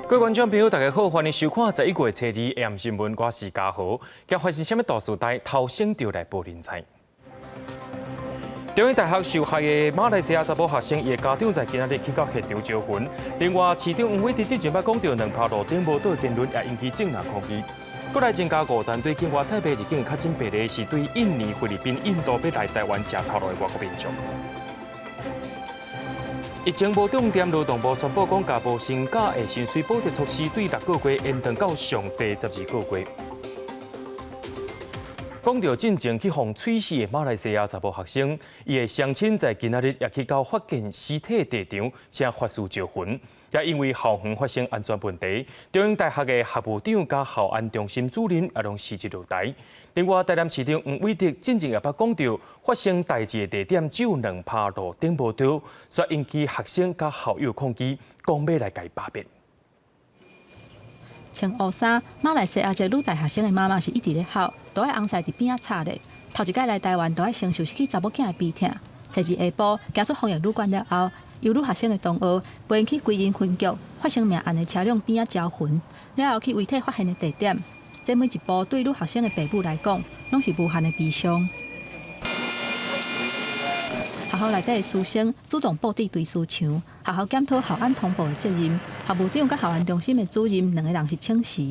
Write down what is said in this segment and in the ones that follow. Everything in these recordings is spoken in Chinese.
各位观众朋友，大家好，欢迎收看11月初2AM 新闻，我是嘉豪。今发生什么大事代？头先就来报人才。中央大学受害的马来西亚查某学生，伊的家长在今仔日去到现场招魂。另外，市长黄伟哲之前捌讲到2趴路顶无倒的言论，也引起正面抗议。国内增加5站对境外太平入境确诊病例，是对印尼、菲律宾、印度要来台湾吃头路的外国民众。疫情无重点，劳动部宣布讲，家无薪假的薪水补贴措施对6个月延长到上济12个月。讲到进前去互吹死的马来西亚查某学生，伊的乡亲在今仔日也去到发现尸体地场，请法师招魂。也因为校园发生安全问题，中央大学的学务长加校安中心主任也拢辞职落台。另外，台南市长黄伟哲进前也捌讲到，发生代志的地点只有2趴路顶无倒，所以引起学生加校友抗议，讲要来改罢免。穿乌衫，马来西亚一个女大学生的妈妈是一直咧哭，都爱翁婿伫边仔插咧。头一届来台湾，都爱承受失去查某囝的悲痛。初二下晡，行出防疫旅馆了后，由女学生的同学陪因去归仁分局发生命案的车辆边仔招魂，了后去遗体发现的地点。这每一步对女学生的爸母来讲，拢是无限的悲伤。学校内底的师生主动布置对思墙，学校检讨校安通报的责任。校务长甲校安中心的主任2个人是请辞。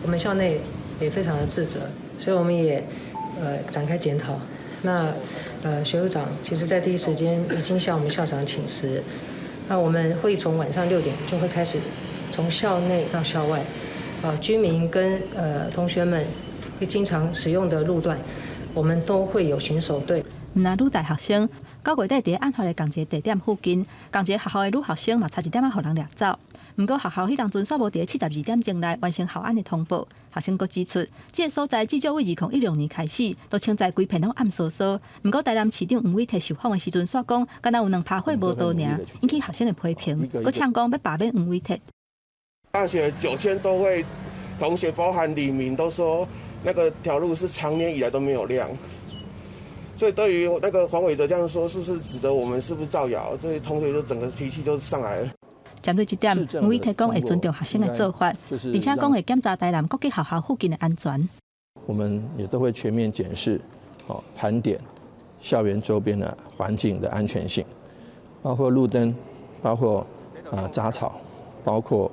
我们校内也非常的自责，所以我们也展开检讨。那学务长其实在第一时间已经向我们校长请辞。那我们会从晚上6点就会开始，从校内到校外，居民跟同学们会经常使用的路段，我们都会有巡守队。那女大学生9月底伫案发的同一个地点附近，同一个学校的女学生嘛差一点仔互人掠走。不过学校迄当阵煞无伫72点钟内完成校安的通报。学生阁指出，这个所在至少为2016年开始，都清在规片拢暗扫扫。不过台南市长黄伟哲受访的时阵煞讲，敢若有2趴火无倒尔，引起学生的批评。阁呛讲要罢免黄伟哲。大学9000多位同学，包含李明，都说那个条路是长年以来都没有亮。所以对于那个黄伟哲这样说，是不是指责我们是不是造谣？这些同学就整个脾气就上来了。针对这点，黄伟哲讲会尊重学生的做法，而且讲会检查台南各级学校附近的安全。我们也都会全面检视，盘点校园周边的环境的安全性，包括路灯，包括杂草，包括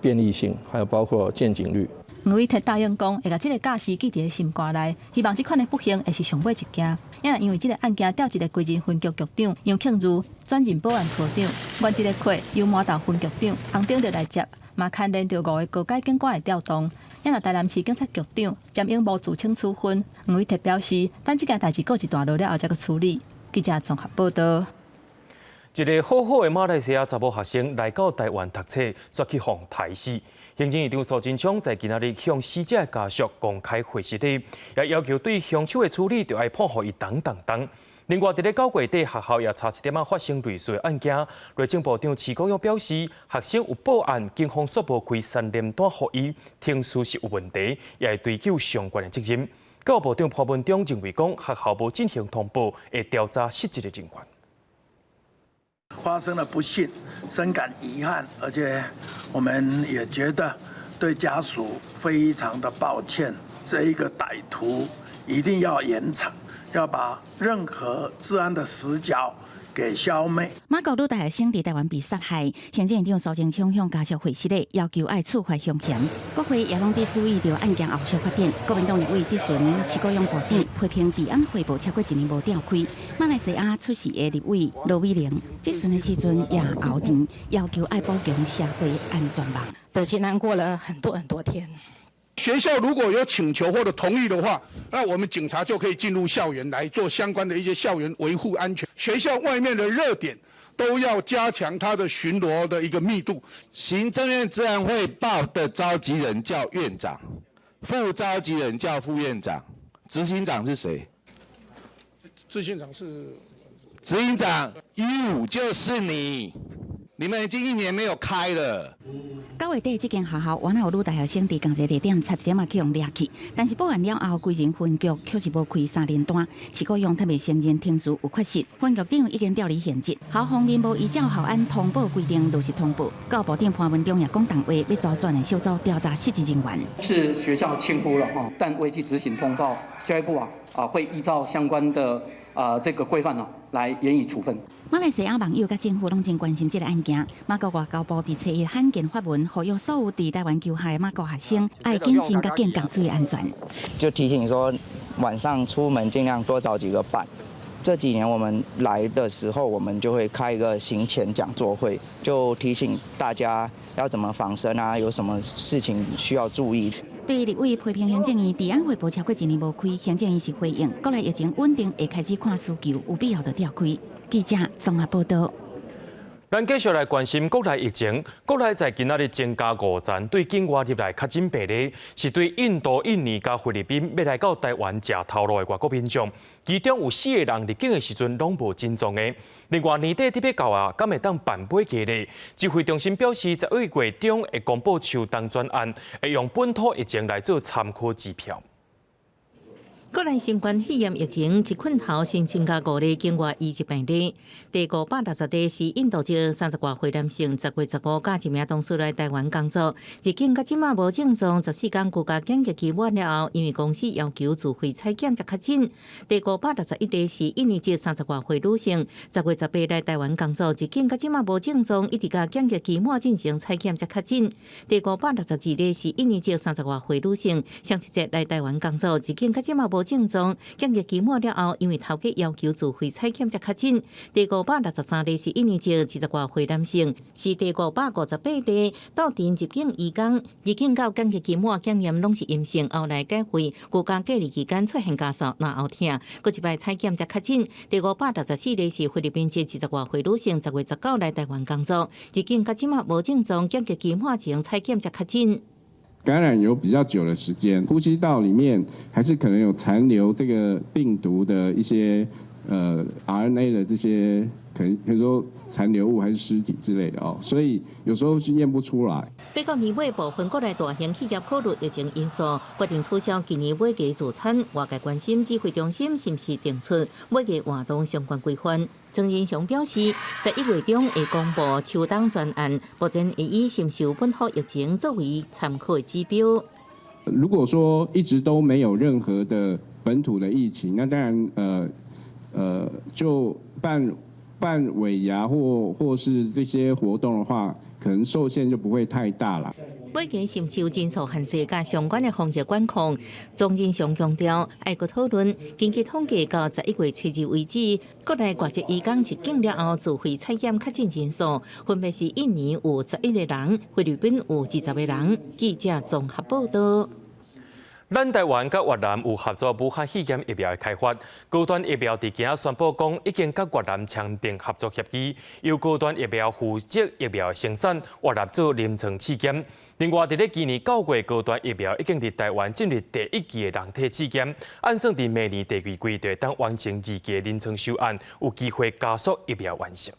便利性，还有包括见景率。黄伟哲答应讲，会把这个假释记在心肝内，希望这款的不幸会是上尾一件。因为这个案件调一个归仁分局局长杨庆如转任保安科长，原这个课由麻豆分局长洪鼎就来接，嘛牵连到5个高阶警官的调动。台南市警察局长詹永无自请处分。黄伟哲表示，等这件代志告一段落了后再去处理。记者综合报道。一个好好的马来西亚查某学生来到台湾读册，却去互杀死。行政院长苏贞昌在今仔日向死者家属公开会实礼，也要求对凶手的处理就要判予伊等。另外，伫咧9月底，学校也差1点仔发生类似的案件。内政部长徐国勇表示，学生有报案，警方却无开3联单予伊，听书是有问题，也会追究相关的责任。教育部长潘文忠认为讲，学校无进行通报，会调查失职的人员。发生了不幸，深感遗憾，而且我们也觉得对家属非常的抱歉。这一个歹徒一定要严惩，要把任何治安的死角给消灭。马国女大学生伫台湾被杀害，行政院长苏贞昌向家属会实礼，要求爱处罚凶嫌。国会也拢伫注意到案件后续发展。国民党立委质询徐国勇部长，批评治安汇报超过1年无召开。马来西亚出事的立委罗美玲质询的时阵也后庭，要求爱保强社会安全网。而且难过了很多天。学校如果有请求或者同意的话，那我们警察就可以进入校园来做相关的一些校园维护安全。学校外面的热点都要加强它的巡逻的一个密度。行政院治安汇报的召集人叫院长，副召集人叫副院长，执行长是谁？执行长是执行长155就是你。你们已经1年没有开了。9月底，这间学校原来有女大学生伫同一个地点差一点去用掠去，但是报案了后，规人分局却是无开3连单，市高用特别承认听书有缺失，分局长已经调离现职。校方面无依照校安通报规定如实通报，教部长潘文忠也讲，党话要找专人小组调查失职人员。是学校轻忽了哈，但未去执行通报，教育部会依照相关的这个规范来予以处分。马来西亚网友甲政府拢真关心这个案件。马国外交部伫7月罕见发文，呼吁所有伫台湾求学的马国学生爱谨慎甲健康注意安全。就提醒说，晚上出门尽量多找几个伴。这几年我们来的时候，我们就会开一个行前讲座会，就提醒大家要怎么防身啊，有什么事情需要注意。对于立委批评行政院治安会部超过1年无开，行政院是回应，国内疫情稳定，会开始看需求，有必要就调开。记者综合报道。咱继续来关心国内疫情。国内在今仔日增加5站对境外入来确诊病例，是对印度、印尼加菲律宾要来到台湾食头路的外国民众，其中有4个人入境的时阵拢无症状的。另外，年底特别到啊，敢会当办买假呢？指挥中心表示，10月中会公布秋冬专案，会用本土疫情来做参考指标。国内新冠肺炎疫情一困后新增加5例境外移植病例，第560例是印度籍30多岁男性，10月15假一名同事来台湾工作，入境到即马无症状，14天居家检疫期满了后，因为公司要求自费采检才确诊。第561例是印尼籍30多岁女性，10月18来台湾工作，入境到即马无症状，一直到检疫期满进行采检才确诊。第562例是印尼籍30多岁女性，上一节来台湾工作，入境到即马无症状，检疫期满了后，因为头家要求自费采检才确诊。第563例是印尼籍20多岁男性，是第558例到店入境2天，入境到检疫期满检验拢是阴性，后来解回，居家隔离期间出现咳嗽、然后痛，佫一摆采检才确诊。第564例是菲律宾籍20多岁女性，10月19来台湾工作，入境到即马无症状，检疫期满前采检才确诊。感染有比较久的时间，呼吸道里面还是可能有残留这个病毒的一些RNA 的这些可能说残留物还是尸体之类的哦，所以有时候是验不出来。美国年尾部分国内大型企业考虑疫情因素，决定取消今年买价自产。外界关心指挥中心是不是定出买价活动相关规范。曾仁雄表示，在1月中会公布秋冬专案，目前会以承受本土疫情作为参考的指标。如果说一直都没有任何的本土的疫情，那当然就办尾牙或是这些活动的话，可能受限就不会太大了。买价承受人数限制甲相关的防疫管控，钟仁雄强调，爱国讨论。根据统计，到11月7日为止，国内外籍移工入境了后自费采检确诊人数，分别是印尼有11个人，菲律宾有20个人。记者综合报道。咱台湾甲越南有合作武汉肺炎疫苗的开发，高端疫苗伫今仔宣布讲，已经甲越南签订合作协议，由高端疫苗负责疫苗的生产，越南做临床试验。另外，伫咧今年9月，高端疫苗已经伫台湾进入第1期的人体试验，按算伫明年第2季就当完成2期的临床修案，有机会加速疫苗完成。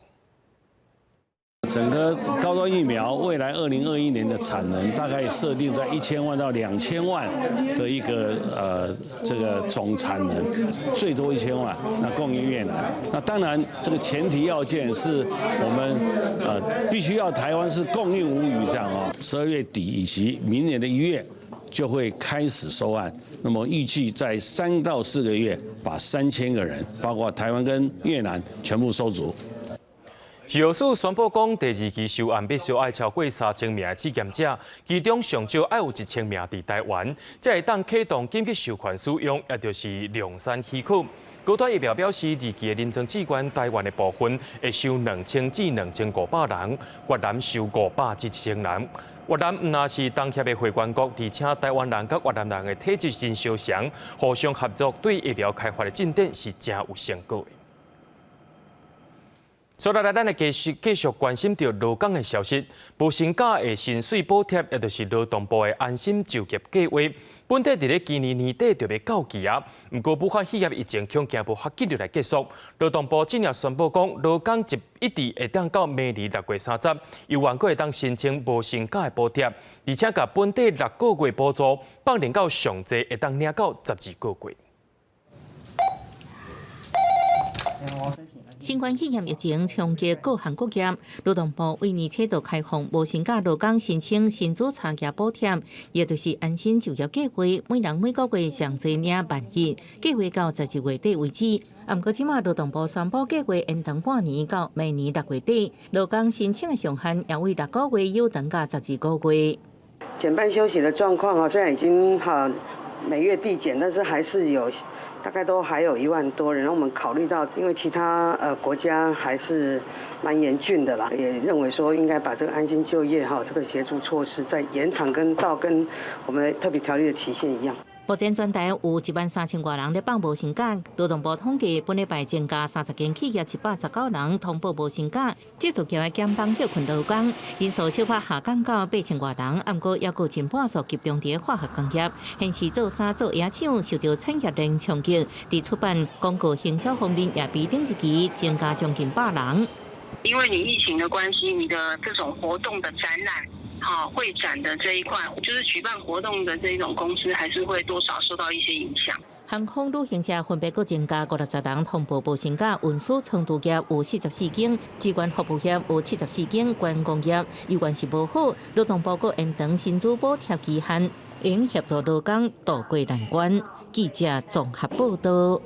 整个高端疫苗未来2021年的产能大概设定在1000万到2000万的一个这个总产能，最多1000万，那供应越南。那当然这个前提要件是我们必须要台湾是供应无虞这样哦。12月底以及明年的1月就会开始收案，那么预计在3到4个月把3000个人，包括台湾跟越南全部收足。药署宣布讲，第2期修案必须要超过3000名的试验者，其中上少要有1000名伫台湾，才会当启动紧急授权使用，也就是量产许可。高端疫苗表示，2期的临床试验台湾的部分会收2000至2500人，越南收500至1000人。越南唔但是东协的会员国，而且台湾人甲越南人的体质真相像，互相合作对疫苗开发的进展是真有成果的。所以咱来继续关心到劳工的消息。无薪假的薪水补贴，也就是劳动部的安心就业计划，本地伫咧今年年底就要到期啊。不过，武汉企业疫情恐惊无法紧就来结束。劳动部今日宣布讲，劳工一直会当到明年6月30，有员工会当申请无薪假的补贴，而且甲本地6个月补助放连到上济会当领到12个月。新冠肺炎疫情冲击各行各业，劳动部为年初度开放无薪假劳工申请薪资差额补贴，也就是安心就业计划，每人每个月上最领1万元，计划到12月底为止。不过，即马劳动部宣布计划延长半年到明年6月底，劳工申请的上限也为6个月又长到12个月。减半休息的状况虽然已经每月递减，但是还是有。大概都还有1万多人，我们考虑到，因为其他国家还是蛮严峻的啦，也认为说应该把这个安心就业这个协助措施再延长跟我们特别条例的期限一样。目前全台有13000多人咧放无薪假，劳动部统计本礼拜增加30间企业719人通报无薪假，这就叫减帮休困劳工，人数小可下降到8000多人，不过也有近半数集中伫化学工业。现时做衫做野厂受到产业链冲击，伫出版广告行销方面也比顶一期增加将近100人。因为你疫情的关系，你的这种活动的展览。会展的这一块，就是举办活动的这种公司，还是会多少受到一些影响。航空旅行社分别各增加560人通报无薪假，运输长途业有44间，机关服务业有74间，观光业有关系无好，劳动部各延长薪资补贴期限，应协助劳工渡过难关。记者综合报道。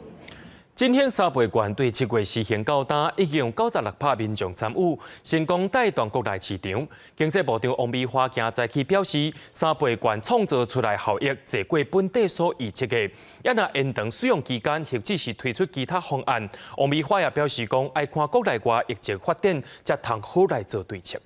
振兴沙培县对7月实行高单，已经有96%民众参与，成功带动国内市场。经济部长王美花今早起表示，沙培县创造出来效益，超过本地所预测的。也若延长使用期间，或者是推出其他方案。王美花也表示讲，爱看国内外疫情发展，才通好来做对策。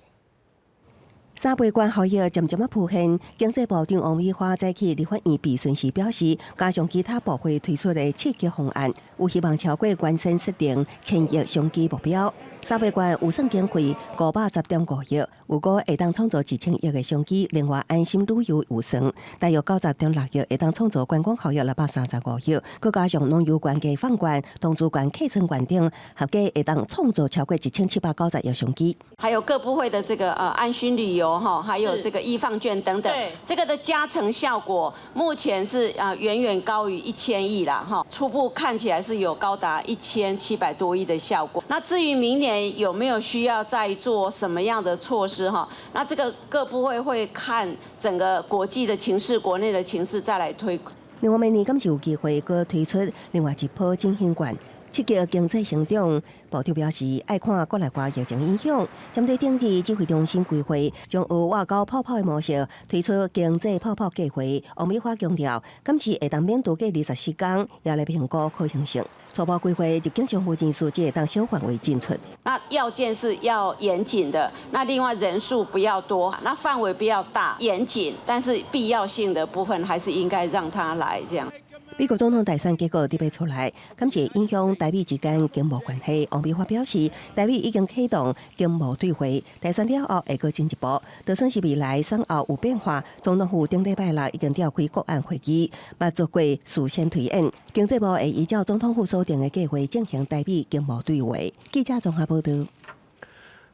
沙培县效益渐渐浮现，经济部长王美花早起立法院备询时表示，加上其他部会推出的刺激方案，有希望超过原先设定1000亿商机目标。沙培县有算经费510.5亿，有个会当创造1000亿的商机。另外，安心旅游有算大约90.6亿，会当创造观光效益635亿。佮加上农游馆嘅放馆、东主馆、客村馆等，合计会当创造超过1790亿商机。还有各部会的这个安心旅游还有这个易放券等等，这个的加成效果目前是远远高于1000亿啦初步看起来是有高达1700多亿的效果。那至于明年有没有需要再做什么样的措施那这个各部会看整个国际的情势、国内的情势再来推。另外，明年敢是有机会佮推出另外一波振兴券，刺激经济成长。部长表示，爱看国内外疫情影响，针对定期指挥中心规划，将有外交泡泡的模式推出经济泡泡计划。王美花强调，今次会当免度过24天，也来评估可行性。初步规划入境商务人数只会当小范围进出。那要件是要严谨的，那另外人数不要多，那范围不要大，严谨，但是必要性的部分还是应该让他来这样。美国总统大选结果得被出来，今次影响台美之间经贸关系。王美花表示，台美已经启动经贸对话，大选了后会搁进一步。就算是未来选后有变化，总统府顶礼拜六已经召开国安会议，捌做过事先推演。经济部会依照总统府所定的计划进行台美经贸对话。记者综合报道。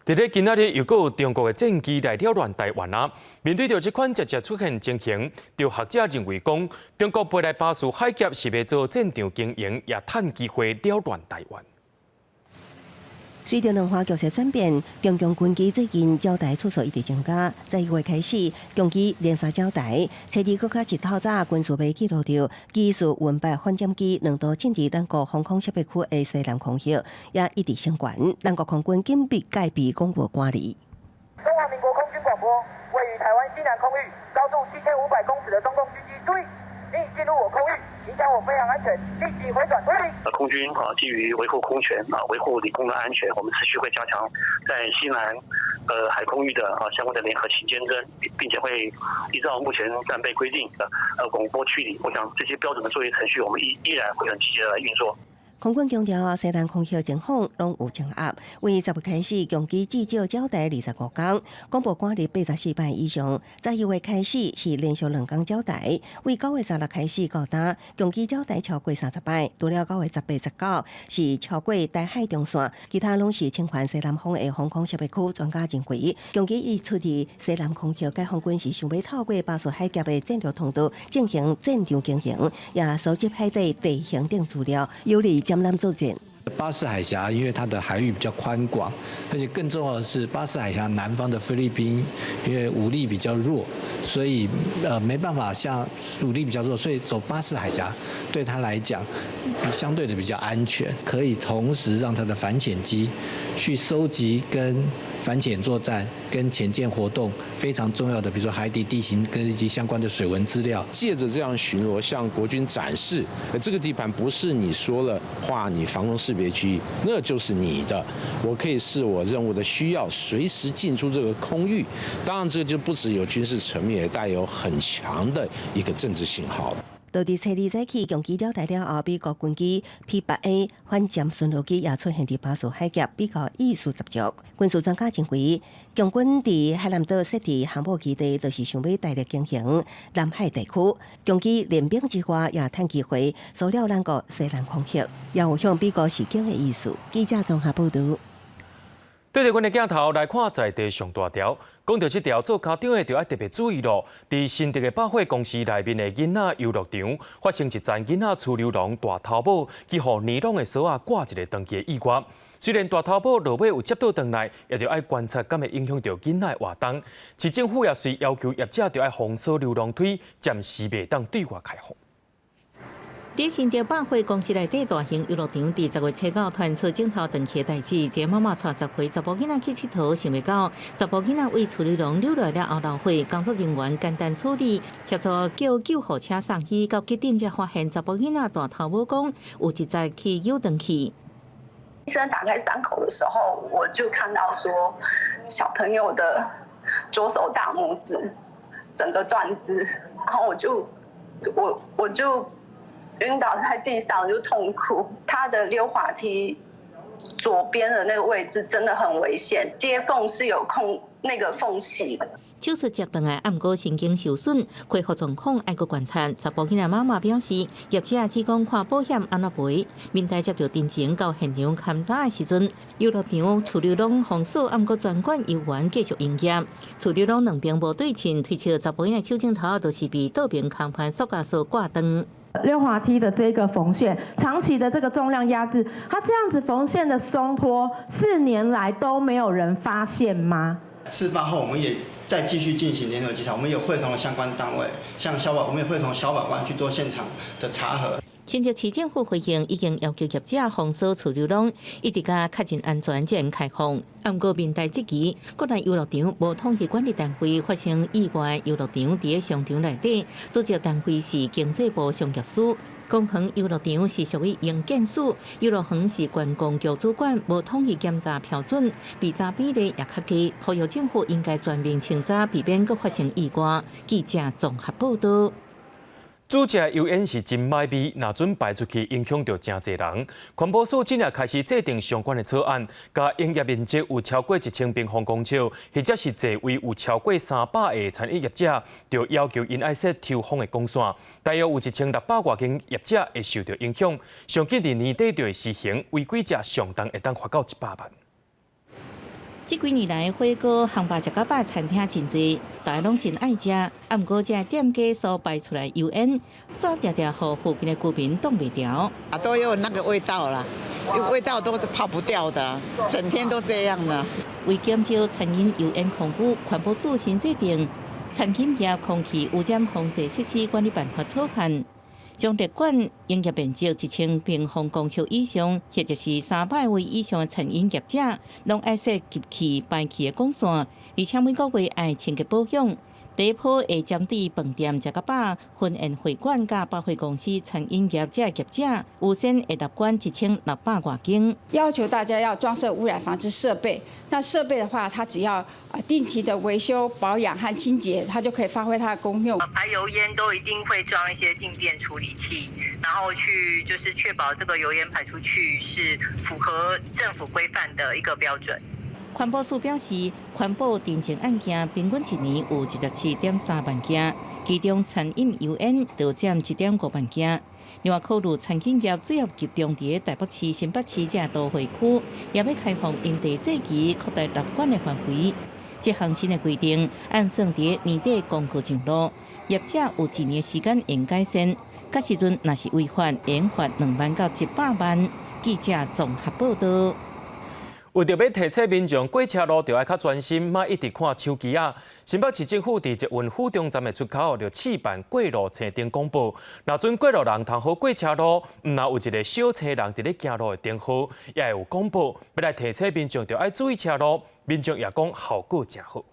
伫咧今仔日又有中国的战机来扰乱台湾啊！面对着这款节节出现情形，有学者认为讲，中国飞来巴士海峡是要做战场经营，也趁机会扰乱台湾。随着两岸局势转变，中共军机最近扰台次数一直增加。在1月开始，共机连续扰台，初二搁较一透早，军事媒记录到机术运8反舰机两度进入咱国防空识别区的西南空域，也一直升悬。咱国空军紧闭戒备公务管理。中华民国空军广播，位于台湾西南空域高度7500公尺的中共军机，注意，你已进入我空域，影响我飞行安全，立即回转归零。空军基于维护空权维护领空的安全，我们持续会加强在西南海空域的相关的联合勤监侦，并且会依照目前战备规定的广播驱离。我想这些标准的作业程序，我们依然会很积极的来运作。空军强调，西南空气情况拢有掌握。为10月开始，共计至少交代25天，公布管理84班以上。11月开始是连续2天交代，为9月16开始到达，共计交代超过30班。除了9月18、19是超过大海中线，其他拢是侵犯西南方的防空识别区。专家认为，共计已出伫西南空气，解放军是想要透过巴士海峡的战略通道进行战场经营，也收集海底地形等资料，有利江南作战。巴士海峡因为它的海域比较宽广，而且更重要的是，巴士海峡南方的菲律宾因为武力比较弱，所以没办法像武力比较弱，所以走巴士海峡对他来讲相对的比较安全，可以同时让他的反潜机去收集跟反潜作战跟潜舰活动非常重要的，比如说海底地形跟以及相关的水文资料，借着这样巡逻向国军展示，这个地盘不是你说了话，你防空识别区域，那就是你的，我可以视我任务的需要，随时进出这个空域。当然，这个就不只有军事层面，也带有很强的一个政治信号了。到伫初2早起，共机了台了后，美国军机 P-8A 反舰巡逻机也出现伫巴士海峡，比较意思十足。军事专家认为，共军伫海南岛设置航母基地，就是想要大力经营南海地区。共机练兵之外，也趁机会塑料咱国西南空域，也有向美国示警的意思。记者综合报道。对着阮的镜头来看在地上大条，讲到这条做家长的就要特别注意咯。伫新竹的百货公司内面的囡仔游乐场，发生一丛囡仔出流浪大头猫，去互尼龙的锁啊挂一个长期的意外。虽然大头猫落尾有接到回来，也着爱观察，敢会影响到囡仔的活动。市政府也随要求业者着爱封锁流浪梯，暂时袂当对外开放。伫新竹百货公司内底大型游乐场，伫10月7号传出镜头长期的代志。一个妈妈带10岁查甫囡仔去佚佗，想袂到查甫囡仔为处理笼溜落了后流血，工作人员简单处理，协助叫救护车送去，到急诊才发现查甫囡仔大头母讲有一节去游转去。医生打开伤口的时候，我就看到说小朋友的左手大拇指整个断肢，然后我就晕倒在地上，就痛哭。他的溜滑梯左边的那个位置真的很危险，接缝是有那个缝隙的。手术接断的，暗过神经受损，恢复状况爱阁观察。查甫囡仔妈妈表示，业者只讲看保险安怎赔。民代接到陈情到现场勘查的时阵，游乐场处流笼封锁，暗过专管游园继续营业。处流笼两边无对称，推测查甫囡仔手镜头都是被倒边空盘塑胶锁挂断。溜滑梯的这个缝线，长期的这个重量压制，它这样子缝线的松脱，4年来都没有人发现吗？事发后，我们也再继续进行联合稽查，我们也会同了相关单位，像我们也会同消保官去做现场的查核。新竹市政府回应已经要求业者封锁处流笼，一直到确认安全才能开放。不过民代质疑，国内游乐场无统一管理单位发生意外，游乐场伫商场内底，组织单位是经济部商业署。公园游乐场是属于营建署，游乐园是观光局主管，无统一检查标准，比查比例也较低。呼吁政府应该全面清查，避免佫发生意外。记者综合报道。煮食油烟是真歹味，若准排出去，影响到真侪人。环保署今日开始制定相关的草案，甲营业面积有超过1000平方公尺，或者是座位有超过300个餐饮业者，就要求因爱设抽风的光线。大约有1600多间业者会受到影响，上紧伫年底就会施行，违规者上重会当罚到100万。这几年来，火锅、汉堡、食到饱餐厅真多，大家拢真爱食。不过，这店家所排出来油烟，煞常常互附近的居民挡袂牢。都有那个味道啦，味道都是跑不掉的，整天都这样呢。为减少餐饮油烟空污，环保署新制定《餐饮业空气污染防治设施管理办法》草案。将列管营业面积1000平方公尺以上，或者是300位以上的餐饮业者，拢爱设集气、排气的光线，而且每个月爱清洁保养。第一波会针对饭店、食个饱、婚宴会馆、甲百货公司、餐饮业者业者，优先会入馆1600多间。要求大家要装设污染防治设备。那设备的话，它只要定期的维修、保养和清洁，它就可以发挥它的功用。排油烟都一定会装一些静电处理器，然后去就是确保这个油烟排出去是符合政府规范的一个标准。环保署表示，环保电证案件平均一年有17.3万件，其中餐饮油烟就占1.5万件。另外，考虑餐饮业主要集中伫台北市、新北市这都会区，也要开放因地制宜扩大入馆的范围。这项新的规定按算伫年底公告上路，业者有1年时间应改善。到时阵若是违反，应罚2万到100万。记者综合报道。为着要提醒民众过车路，就要较专心，莫一直看手机啊。新北市政府伫捷运府中站的出口，就试办过路车灯广播。若准过路人通好过车路，毋若有一个小车人伫咧行路的灯号，也会有广播，要来提醒民众就要注意车路。民众也讲效果真好。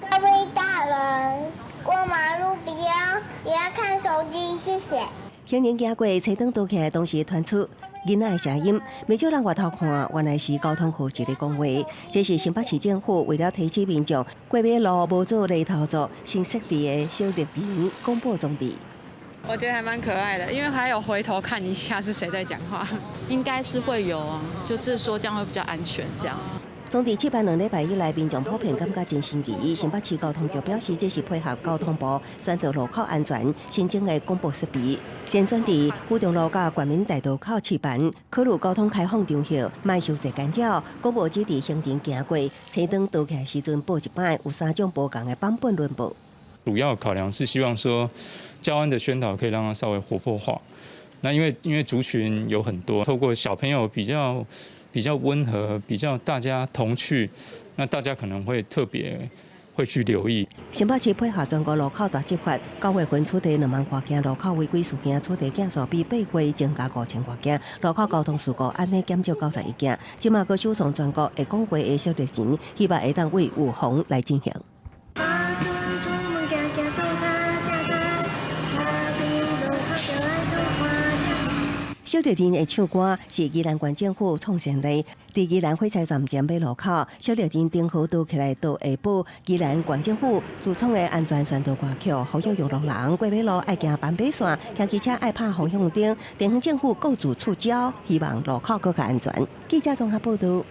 各位大人，过马路不要看手机，谢谢。行人行过车灯倒起来，同时传出囡仔的声音，不少人外头看，原来是交通科技的讲话。这是新北市政府为了提醒民众过马路无做犁头族，新设立的小绿灯广播装置。我觉得还蛮可爱的，因为还有回头看一下是谁在讲话。应该是会有啊，就是说这样会比较安全，这样。装置举办2礼拜以来，民众普遍感觉真新奇。新北市交通局表示，这是配合交通部选择路口安全新增的广播设备，先选伫府中路甲冠民大道口试办，考虑交通开放场合，莫受侪干扰。广播只伫行人行过车灯倒起来时阵播一摆，有3种不同的版本轮播。主要考量是希望说，交安的宣导可以让它稍微活泼化。那因为族群有很多，透过小朋友比较温和，比较大家同趣，那大家可能会特别会去留意。新北市配合全国路口大执法，9月份处理2万多件路口违规事件，处理件数比8月增加5000多件，路口交通事故安尼减少91件。即马阁首创全国会讲话的小绿钱，希望会当为预防来进行。小绿灯的唱歌是宜兰县政府创新的，伫宜兰火车站前马路口，小绿灯灯号倒起来，到下晡，宜兰县政府自创的安全宣导歌曲，呼吁用路人过马路爱行斑马线，骑机车爱拍方向灯。地方政府各自触礁，希望路口更加安全。记者综合报道。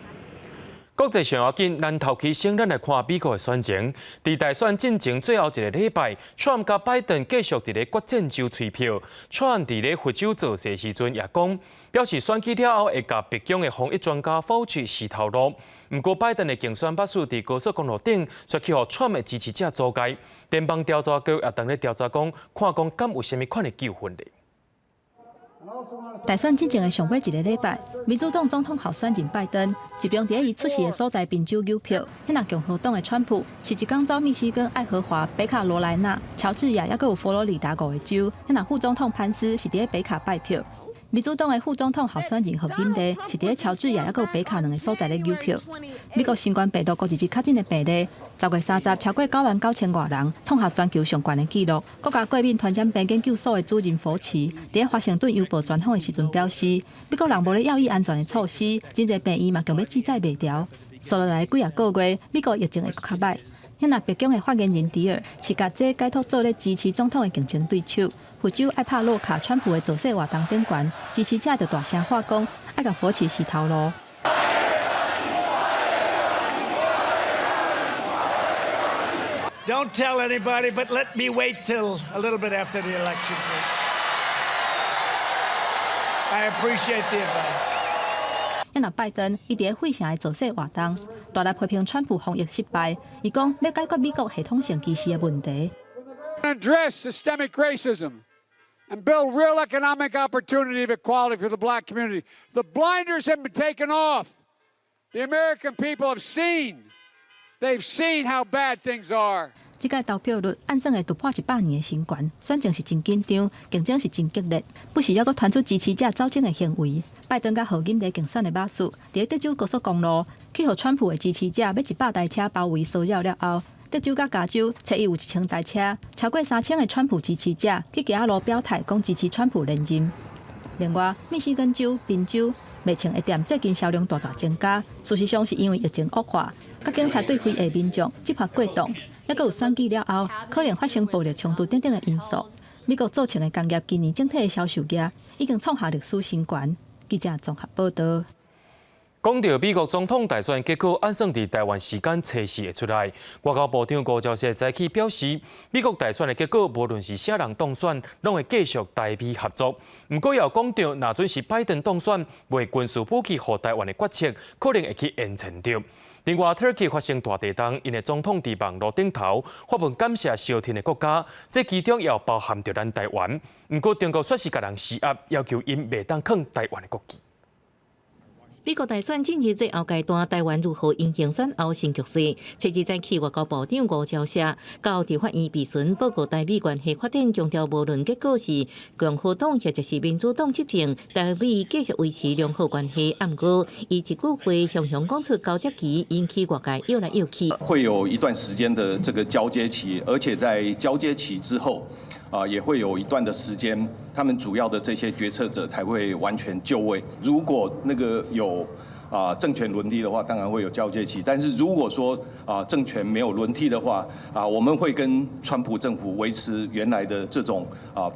国际上要紧，咱头起先咱来看美国的选情。伫大选进前最后一个礼拜，Trump 甲拜登继续伫咧决战州吹票。Trump 伫咧佛州造势时阵也讲，表示选举了后会甲北京的防疫专家Fauci洗头路。不过拜登的竞选巴士伫高速公路顶却去互 Trump 的支持者阻街。联邦调查局也当咧调查讲，看讲敢有虾米款的纠纷咧。大选进前的上尾一个礼拜，民主党总统候选人拜登集中伫伊出席的所在宾州邮票。那共和党的川普是一天走密西根、爱荷华、北卡罗来纳、乔治亚，还佫有佛罗里达5个州。那副总统潘斯是伫咧北卡拜票。民主党的副总统候选人何金地是伫咧乔治亚，还佫有北卡2个所在咧邮票。美国新冠病毒国际较近的病例，10月30超过99000多人，创下全球上悬的纪录。国家过敏传染病研究所的主任福奇伫咧华盛顿邮报专访的时阵表示，美国人无咧要伊安全的措施，真侪病院嘛强要记载袂掉。接落来几啊个月，美国疫情会更较歹。那北京的发言人迪尔是甲这改托做咧支持总统的竞争对手。佛州爱帕洛卡川普的造势活动顶悬，支持者就大声喊讲，爱甲佛奇洗头路。Don't tell anybody, but let me wait till a little bit after the election. I appreciate the advice. 那拜登伊伫咧费城的造势活动，大力批评川普防疫失败，伊讲要解决美国系统性歧视的问题。Address systemic racism and build real economic opportunity of equality for the black community. The blinders have been taken off. The American people have seen. They've seen how bad things are. 这届投票率按算会突破100年的新高，选情是真紧张，竞争是真激烈，不时还佫传出支持者走政的行为。拜登甲何金地竞选的马术，伫德州高速公路去互川普的支持者要100台车包围骚扰了后，德州甲加州设有1000台车，超过3000个川普支持者去街仔路表态，讲支持川普连任。另外，密西根州、宾州卖枪的店最近销量大增加，事实上是因为疫情恶化，甲警察对非裔民众执法过当，还佫有选举了后可能发生暴力冲突等等的因素。美国造成的工业今年整体的销售额已经创下历史新高。记者综合报道。讲到美国总统大选结果，按算伫台湾时间初四会出来。外交部长吴钊燮早起表示，美国大选的结果，无论是啥人当选，拢会继续台美合作。不过，也有讲到，若准是拜登当选，卖军事武器予台湾的决策，可能会去延前着。另外，Turkey 发生大地震，因的总统伫网络顶头发文感谢消停的国家，这其中也有包含着咱台湾。不过，中国却是甲人施压，要求因袂当放台湾的国旗。美国大选进入最后阶段，台湾如何因应选后新局势？初日早起，外交部长吴钊燮到立法院备询报告台美关系发展，强调无论结果是共和党或者是民主党执政，台美继续维持良好关系。不过，伊一句话雄雄讲出交接期，引起外界又来又去。会有一段时间的这个交接期，而且在交接期之后。也会有一段的时间，他们主要的这些决策者才会完全就位。如果那个有政权轮替的话，当然会有交接期。但是如果说政权没有轮替的话，我们会跟川普政府维持原来的这种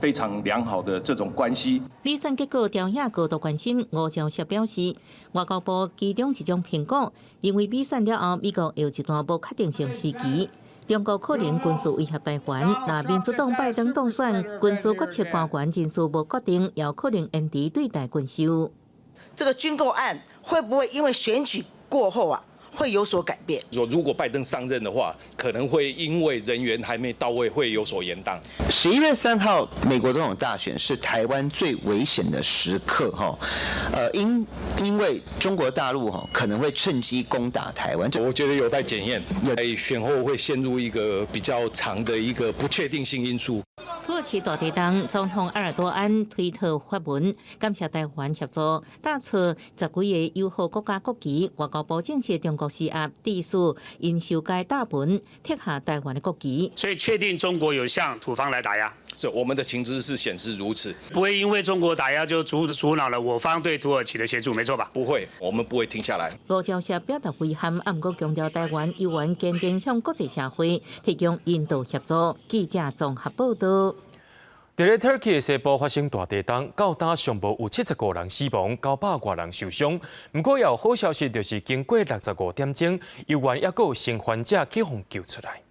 非常良好的这种关系。美选结果朝野高度关心，吴钊燮表示，外交部其中一种评估，认为美选了后，美国有一段无确定性时期。中国可能军事威胁台湾，那民主党拜登当选，军事决策官员人数无决定，也有可能延迟对台军售。这个军购案会不会因为选举过后会有所改变？说如果拜登上任的话，可能会因为人员还没到位，会有所延宕。11月3号，美国总统大选是台湾最危险的时刻因为中国大陆可能会趁机攻打台湾，我觉得有待检验，在选后会陷入一个比较长的一个不确定性因素。土耳其大地震，总统埃尔多安推特发文感谢台湾协助，打出10几个友好国家国旗。外交部证实中国施压，地数因修改大本贴下台湾的国旗。所以确定中国有向土方来打压。这我们的情资是显示如此，不会因为中国打压就阻挠了我方对土耳其的协助，没错吧？不会，我们不会停下来。吴钊燮表达遗憾，不过强调台湾依然坚定向国际社会提供引导协助。记者综合报道。在咧 Turkey 的西部发生大地震，到今上无有75人死亡，900多人受伤。不过也有好消息，就是经过65点钟，医院也有生还者去互救出来。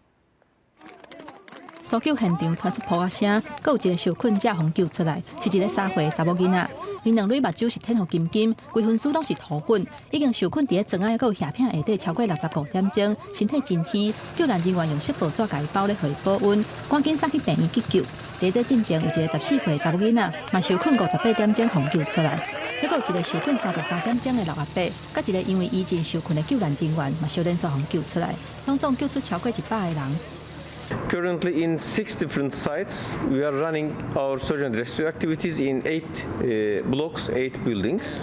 搜救现场传出扑啊声，阁有一个受困者互救出来，是一个3岁查某囡仔。因两蕊目睭是天互金金，规分丝拢是涂粉，已经受困伫咧庄仔，阁有下片下底超过65点钟，身体真虚。救援人员用锡箔纸甲伊包咧，互伊保温，赶紧送去病院急救。在这进前有一个14岁查某囡仔，嘛受困58点钟互救出来。还有一个受困33点钟的老阿伯，甲一个因为医症受困的救援人员，嘛小连续互救出来，拢总救出超过100个人。Currently in 6 different sites, we are running our search and rescue activities in 8 blocks, 8 buildings.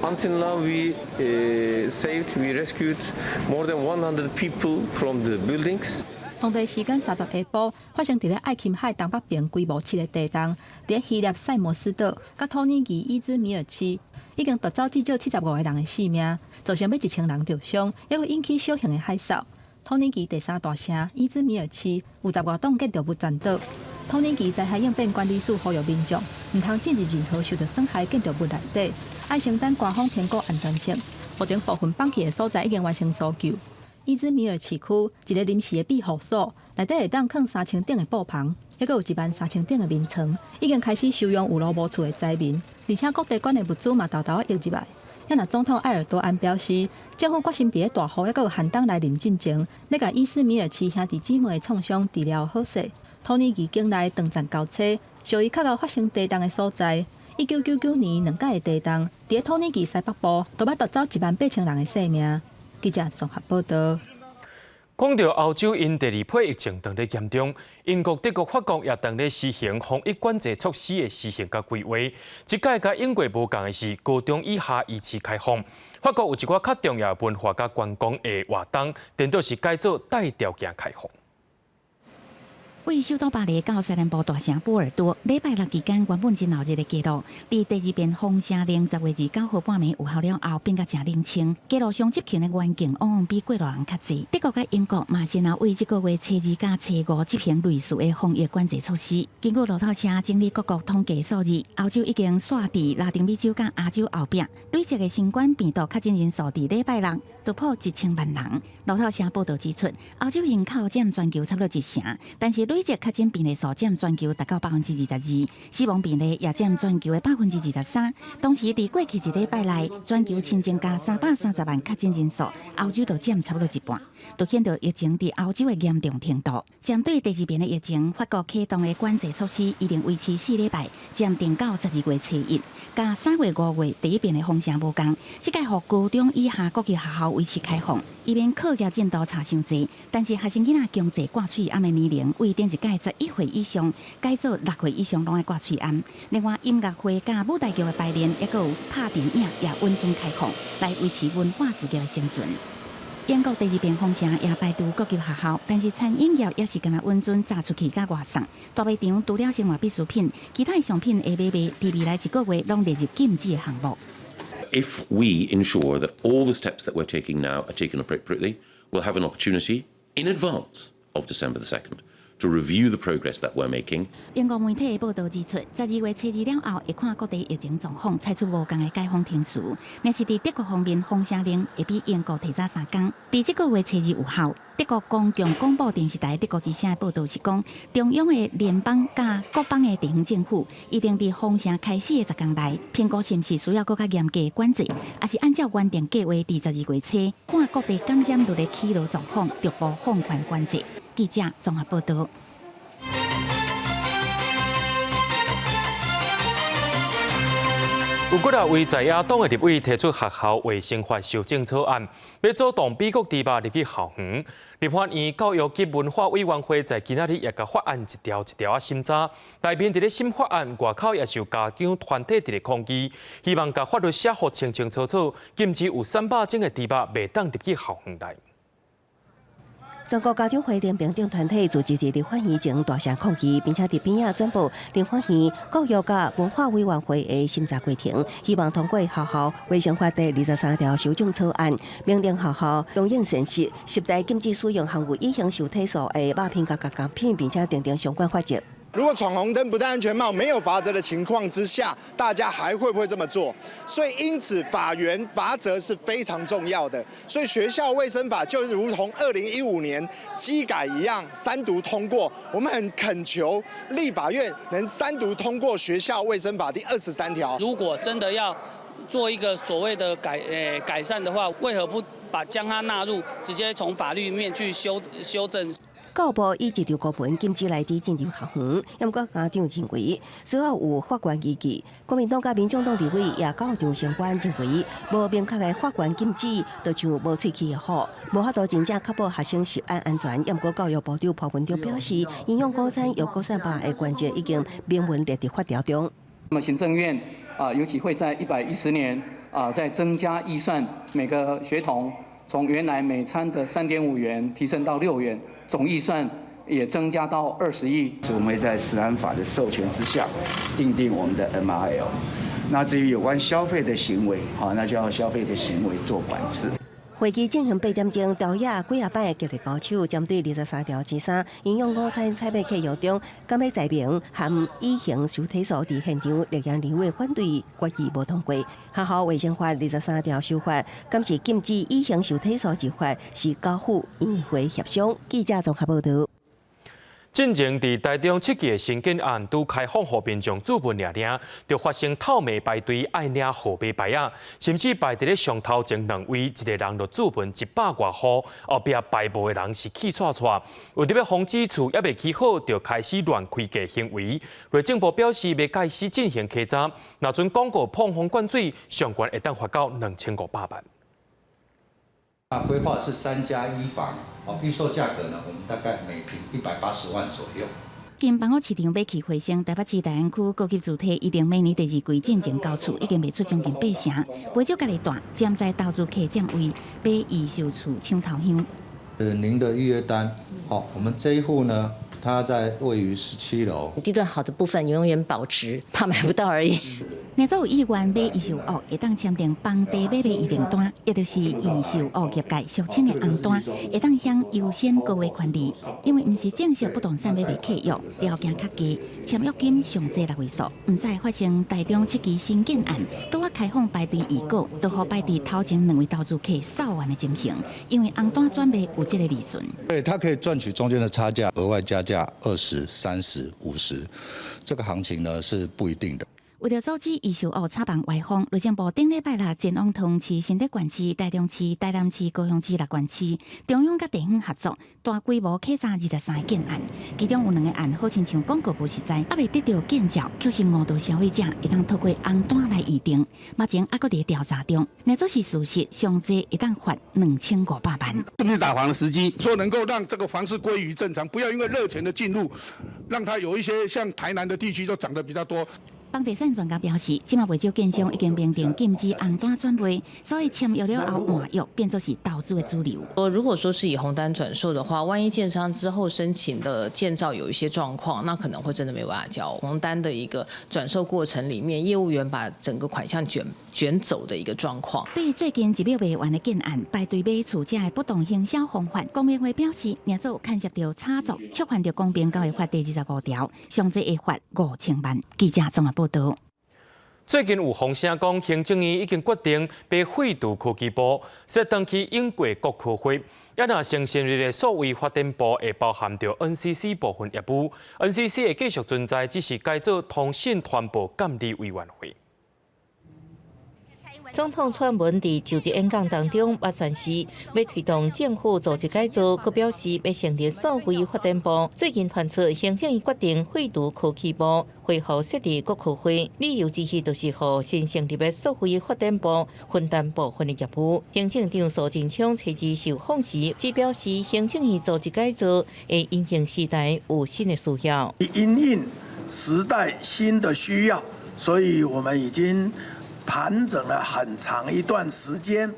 Until now, we rescued more than 100 people from the buildings. 当地时间3日下晡，发生伫咧爱琴海东北边规模7个地震，伫咧希腊塞摩斯岛、甲土耳其伊兹米尔市，已经夺走至少75个人的性命，造成要1000人受伤，也会引起小型的海啸。土耳其第3大城伊兹米尔市有10多栋建筑物全倒。土耳其灾害应变管理署呼吁民众唔通进入任何受到损害建筑物内底，要承担官方评估安全性。目前部分放弃的所在已经完成搜救。伊兹米尔市区一个临时的庇护所，内底会当放3000顶的布棚，还有13000顶的眠床，已经开始收容有路无厝的灾民，而且各地管的物资嘛偷偷溢入来。也那总统埃尔多安表示，政府决心伫咧大雨还有寒冬来临进前，要甲伊斯米尔市兄弟姊妹的创伤治疗好势。土耳其境内长暂交叉，属于较高发生地震的所在。1999年2届的地震，伫咧土耳其西北部，都捌夺走18000人的性命。记者综合报道。讲到欧洲因第2波疫情当咧严重，英国、德国、法国也当咧施行防疫管制措施的施行甲规划。即届甲英国无共的是高中以下依次开放。法国有一寡较重要的文化甲观光的活动，颠倒是改做带条件开放。为首都巴黎到西南部大城波尔多，礼拜六期间原本真闹热的街路，伫第二遍封城令10月29号半暝有效了后，变甲真冷清。街路上接近的环境往往比过路人较济。德国甲英国嘛先后为这个月初2甲初5执行类似的防疫管制措施。经过路透社整理各国统计数字，欧洲已经煞伫拉丁美洲甲亚洲后壁，累积的新冠病毒确诊人数伫礼拜六突破1000万人。路透社报道指出，欧洲人口占全球差不多1成，但是累积确诊病例数占全球达到22%，死亡病例也占全球的23%。同时，伫过去一礼拜内，全球新增加330万确诊人数，欧洲就占差不多一半，凸显到疫情伫欧洲的严重程度。针对第二遍的疫情，法国启动的管制措施一定维持4礼拜，暂定到12月初1，甲3月、5月第一遍的封城无共。即个互高中以下国际学校维持开放，以免课业进度差伤济。但是学生囡仔强制挂喙罨的年龄为顶一届11岁以上改做6岁以上拢爱挂喙罨。另外，音乐会甲舞台剧的排练，也有拍电影也温存开放，来维持文化事业的生存。英国第二遍封城也排除各级学校，但是餐饮业也是敢若温存炸出去甲外送。大卖场除了生活必需品，其他的商品会买伫未来1个月拢列入禁止的项目。If we ensure that all the steps that we're taking now are taken appropriately, we'll have an opportunity in advance of December the 2nd to review the progress that we're making. 英国媒体的报道指出，12月初2了后，会看各地疫情状况，采取无同的解封天数。若是伫德国方面，封城令会比英国提早3天，伫这个月初2有效。德国公共广播电视台德国之声的报道是讲，中央的联邦甲各邦的地方政府一定伫封城开始的10天内，评估是毋是需要更加严格的管制，也是按照原定计划伫12月初，看各地感染率的起落状况，逐步放宽管制。记者综合报道。有几啊位在野党的立委提出学校卫生法修正草案，要阻挡美国猪肉入去校园。立法院教育及文化委员会在今仔日也甲法案一条一条审查，内面伫咧审法案外口也受家长团体伫咧抗议，希望甲法律写好清清楚楚，禁止有300种的猪肉袂当入去校园内。全国家长会联评等团体组织伫立法院前大声抗议，并且伫边仔宣布立法院教育甲文化委员会的审查过程，希望通过学校卫生法第23条修正草案，命令学校供应膳食实在禁止使用含有乙型受体素的肉片甲加工品，并且订定相关法则。如果闯红灯、不戴安全帽、没有罚则的情况之下，大家还会不会这么做？所以，因此法源罚则是非常重要的。所以，学校卫生法就如同2015年基改一样3读通过。我们很恳求立法院能3读通过学校卫生法第23条。如果真的要做一个所谓的改善的话，为何不将它纳入，直接从法律面去修正？教育部以一条公文禁止内地进入校园，不过家长认为需要有法源依据。国民党甲民众党立委也教长相关认为，无明确的法源禁止，就像无喙齿的虎，无法度真正确保学生食安安全。不过教育部长朴文忠表示，营养午餐有国产法的关节已经明文列入法条中。那么行政院尤其会在110年再增加预算，每个学童从原来每餐的3.5元提升到6元。总预算也增加到20亿。我们会在食安法的授权之下，订定我们的 MRL。那至于有关消费的行为，那就要消费的行为做管制。会期进行8点钟，朝野几摆的激烈交手，针对23条之3营养午餐采买契约中，敢要载明含乙型受体素伫现场立言立委反对决议无通过。学校卫生法23条修法，敢是禁止乙型受体素执法，是高府院会协商。记者综合报道。进前伫台中7期的新建案拄开放互民众注文领，就发生透明排队爱领号码牌啊，甚至排伫咧上头前2位，一个人就注文100多块，后壁排无的人是气喘喘。为着要防止厝还未起好，就开始乱开价行为。内政部表示，要开始进行稽查，若准广告碰风灌水，上悬会当罚到2500万。规划是3+1房，预售价格呢，我们大概每坪180万左右。近办公市场要起回升，台北市大安区高级主体一定每年第二季进前交厝已经卖出将近8成，不少家己大潜在投资客占位，被预售厝抢头香。您的预约单，好，我们这一户呢，它在位于17楼。地段好的部分永远保值，怕买不到而已。若做有意愿买预售屋，会当签订房地买卖预订单，也就是预售屋业界俗称的红单，会当享优先购买权利。因为唔是正式不动产买卖契约，条件较低，签约金上最6位数。唔再发生台中7期新建案，拄啊开放排队预购，都好排队头前2位投资客扫完的情形。因为红单转卖有这个利润，对，它可以赚取中间的差价，额外加价20、30、50，这个行情呢是不一定的。为了阻止预售屋插房歪风，内政部顶礼拜六前往通市、新德县市、台中市、台南市、高雄市6县市，中央甲地方合作，大规模稽查23个建案，其中有2个案好亲像广告不实在，还未得到见照，却是误导消费者会当透过红单来预定。目前还搁在调查中，若做是事实，上济会当罚2500万。是不是打房的时机？说能够让这个房市归于正常，不要因为热钱的进入，让它有一些像台南的地区都涨得比较多。房地产专家表示，即马未少建商已经明定禁止红单转卖，所以签约了后换约变作是投资的主流。如果说是以红单转售的话，万一建商之后申请的建造有一些状况，那可能会真的没办法交。红单的一个转售过程里面，业务员把整个款项卷走的一个状况。对于最近一秒卖完的建案，排队买厝者的不当行销方法，公平会表示，若做牵涉到炒作，触犯到公平交易法第25条，上最会罚5000万。记者综合报道。最近有风声讲，行政院已经决定被废除科技部，说当期应过国科会，也若成立的所谓发展部会包含着 NCC 部分业务 ，NCC 会继续存在，只是改做通信传播监理委员会。总统蔡英文在就职演讲当中斡旋时，要推动政府组织改造，佮表示要成立所谓发展部。最近传出行政院决定废除科技部，恢复设立国科会，理由之一就是让新成立的所谓发展部分担部分的业务。行政长苏贞昌初次受访时，只表示行政院组织改造会因应时代有新的需要，因应时代新的需要，所以我们已经盘整了很长一段时间，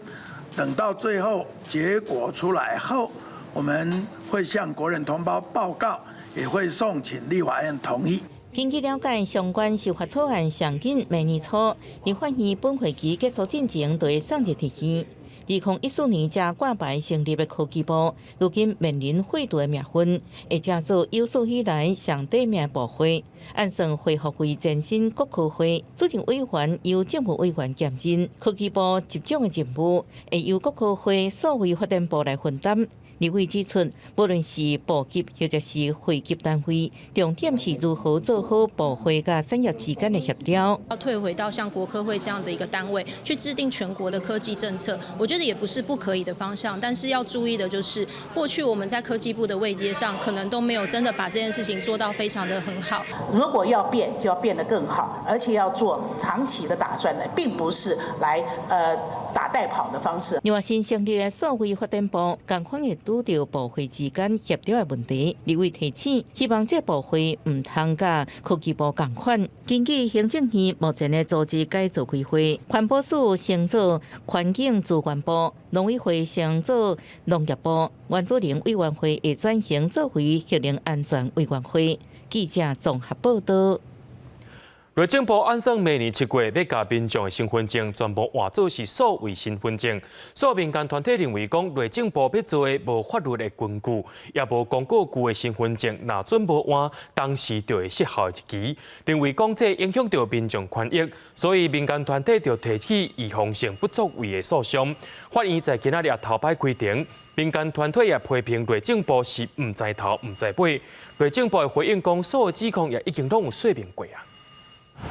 等到最后结果出来后，我们会向国人同胞报告，也会送请立法院同意。根据了解，相关修法草案上紧明年初，立法院本会期结束进前就会送入提议。2014年才挂牌成立的科技部，如今面临废除的命运，会加做有史以来上短命部会。按算恢复为前身国科会，组成委员由政府委员兼任，科技部集中的任务会由国科会所谓发展部来分担。立委指出，无论是部级或者是会级单位，重点是如何做好部会甲产业之间的协调。要退回到像国科会这样的一个单位，去制定全国的科技政策，我觉得也不是不可以的方向。但是要注意的就是，过去我们在科技部的位阶上，可能都没有真的把这件事情做到非常的很好。如果要变，就要变得更好，而且要做长期的打算的，并不是来打带跑的方式。另外，新成立的所谓发展部，共款会拄到部会之间协调的问题。立委提醒，希望这部会唔通甲科技部共款。根据行政院目前的组织改造规划，环保署升做环境资源部，农委会升做农业部，原住民委员会会转型做为核能安全委员会。记者综合报道。内政部按算明年7月要甲民众的身份证全部换做是数位身份证。所有民间团体认为讲，内政部要做的无法律的根据，也无公告旧的身份证若准无换，当时就会失效的日期。认为讲这影响到民众权益，所以民间团体就提起预防性不作为的诉讼。法院在今仔日头摆规定，民间团体也批评内政部是唔知头唔知尾。内政部的回应讲，所有指控也已经拢有说明过啊。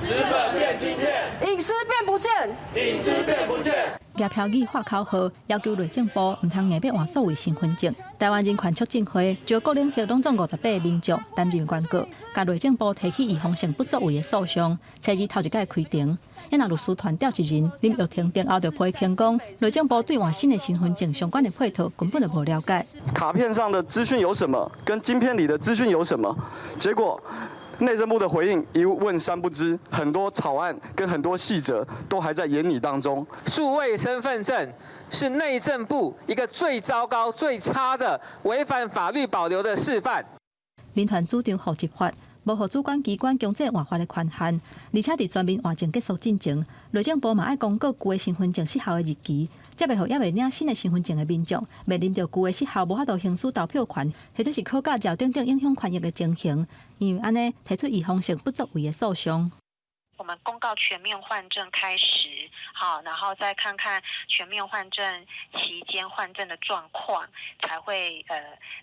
10本变晶片，隐私变不见，隐私变不见。举票语画口号，要求内政部唔通硬要换所谓身份证。台湾人权促进会就各领域拢总58个民众担任原告，甲内政部提起预防性不作为的诉讼。初二头一届开庭，因那律师团调集人林玉婷定后就批评讲，内政部对换新的身份证相关的配套根本就无了解。卡片上的资讯有什么，跟晶片里的资讯有什么？结果。内政部的回应一问三不知，很多草案跟很多细则都还在研拟当中。数位身份证是内政部一个最糟糕、最差的违反法律保留的示范。民团主张互执法，无互主管机关强制换发的权限，而且伫全面换证结束进程，内政部嘛爱公告旧的身份证失效的日期，才袂互也未领新的身份证的民众，面临着旧的失效无法度行使投票权，或者是考驾照等等影响权益的情形。因为安尼提出预防性不作为的诉讼。我们公告全面换证开始，好，然后再看看全面换证期间换证的状况，才会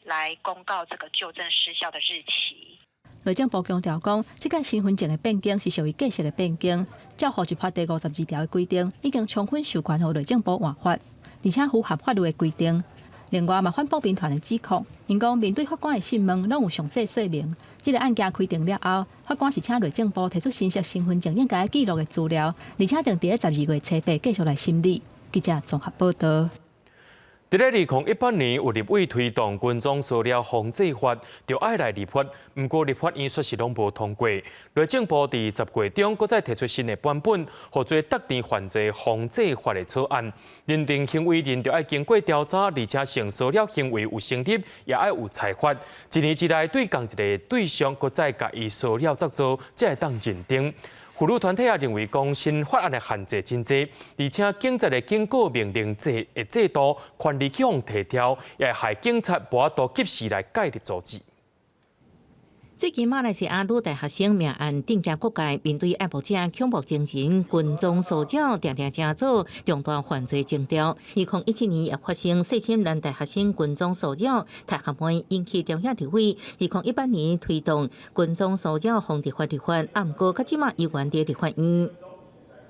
来公告这个旧证失效的日期。内政部强调讲，这个身份证的变更是属于继续的变更，照户籍法第52条的规定，已经充分授权予内政部换发，而且符合法律的规定。另外，嘛反驳民团的指控，因讲面对法官的讯问，拢有详细说明。这个案件开庭了后，法官是请内政部提出新设身份证应该记录的资料，而且定伫12月初8继续来审理。记者综合报道。伫咧2018年有立委推动军种塑料防治法，就爱来立法，不过立法院说是拢无通过。内政部伫10月中，搁再提出新的版本，和做特定犯罪防治法的草案，认定行为人就要经过调查，而且性塑料行为有成立，也要有裁罚。一年之内对同一个对象，搁再甲伊塑料作做，才会当认定。妇女团体也认为，讲新法案的限制真多，而且警察的警告命令制的制度权力去互提调，也会害警察无法度及时来介入阻止。最近马来西亚女大学生命案震惊国界，面对爱慕者恐怖精神、群众塑胶，常常成做重大犯罪征兆。2017年也发生细心男大学生群众塑胶踢学妹，引起朝野立委。2018年推动群众塑胶防治法立法，不过到即马依然伫立法院。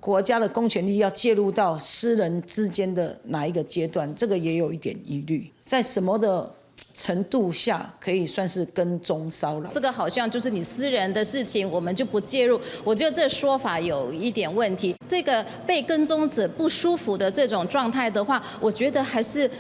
国家的公权力要介入到私人之间的哪一个阶段，这个也有一点疑虑，在什么的程度下可以算是跟踪骚扰？这个好像就是你私人的事情，我们就不介入。我觉得这说法有一点问题。这个被跟踪者不舒服的这种状态的话，我觉得还是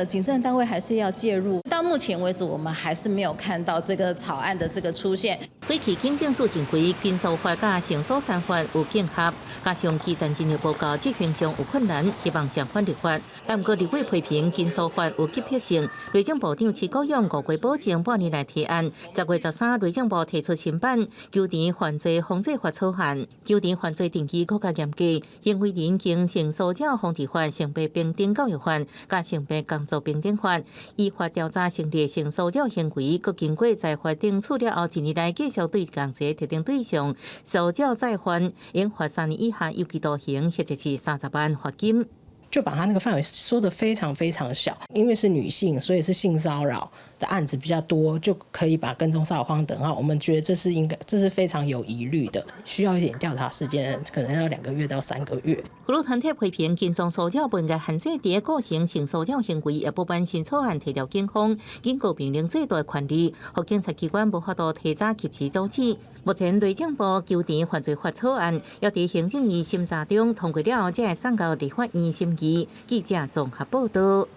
警政单位还是要介入。到目前为止，我们还是没有看到这个草案的这个出现。过去警政署认为，禁塑法甲性骚散法有结合，加上基层进入报告执行上有困难，希望暂缓立法。但不过立委批评禁塑法有急迫性，内政部长徐国勇5月保证半年来提案。10月13，内政部提出新版《纠缠犯罪防治法》草案，纠缠犯罪定义更加严格，行为人经性塑胶防治法、性别平等教育法、甲性别工作平等法，依法调查成立性塑胶行为，佮经过在法庭处理后1年内继续对共一特定对象塑胶再犯，应罚3年以下有期徒刑，或者是30万罚金。就把它那个范围说得非常非常小，因为是女性，所以是性骚扰的案子比较多，就可以把跟踪骚扰放等号。我们觉得这是非常有疑虑的，需要一点调查时间，可能要2个月到3个月。妇女团体批评跟踪塑胶不应该限制伫个性性塑胶行为，也不办新草案提调警方警告命令制度的权利，和警察机关无法度提早及时阻止。目前内政部纠缠犯罪法草案要伫行政院审查中通过了后，才会送到立法院审议。记者综合报道。